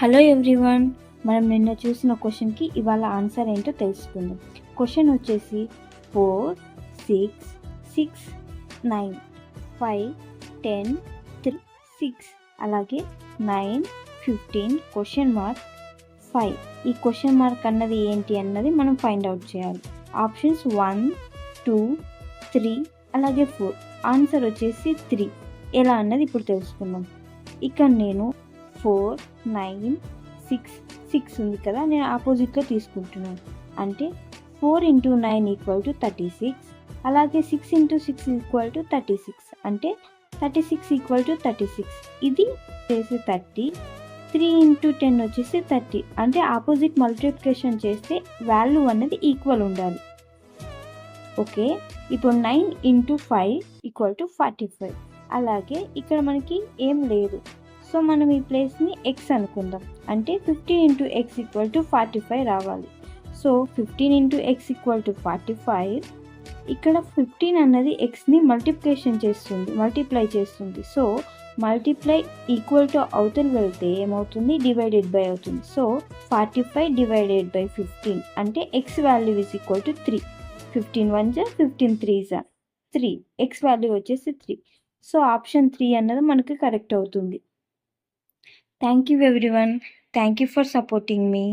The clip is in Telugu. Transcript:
హలో ఎవ్రీవన్, మనం నిన్న చూసిన క్వశ్చన్కి ఇవాళ ఆన్సర్ ఏంటో తెలుసుకుందాం. క్వశ్చన్ వచ్చేసి 4, 6, 6, 9, 5, 10, 3, 6 అలాగే 9, 15 క్వశ్చన్ మార్క్ 5. ఈ క్వశ్చన్ మార్క్ అన్నది ఏంటి అన్నది మనం ఫైండ్ అవుట్ చేయాలి. ఆప్షన్స్ 1, 2, 3 అలాగే 4. ఆన్సర్ వచ్చేసి 3. ఎలా అన్నది ఇప్పుడు తెలుసుకుందాం. ఇక్కడ నేను 4, 9, 6, 6 ఉంది కదా, నేను ఆపోజిట్లో తీసుకుంటున్నాను. అంటే 4 × 9 = 36, అలాగే 6 × 6 = 36, అంటే 36 = 36. ఇది వచ్చేసి 30, 3 × 10 వచ్చేసి 30, అంటే ఆపోజిట్ మల్టిప్లికేషన్ చేస్తే వాల్యూ అనేది ఈక్వల్ ఉండాలి. ఓకే, ఇప్పుడు 9 × 5 = 45. అలాగే ఇక్కడ మనకి ఏం లేదు, సో మనం ఈ ప్లేస్ని x అనుకుందాం. అంటే 15 × x = 45 రావాలి. So 15 × x = 45. ఇక్కడ 15 అన్నది xని మల్టిప్లై చేస్తుంది. సో మల్టిప్లై ఈక్వల్ టు అవతల వెళ్తే ఏమవుతుంది, డివైడెడ్ బై అవుతుంది. సో 45 / 15 అంటే x వాల్యూ = 3. 15 1 15 3 3, x వాల్యూ వచ్చేసి 3. సో ఆప్షన్ 3 అన్నది మనకి కరెక్ట్ అవుతుంది. Thank you everyone. Thank you for supporting me.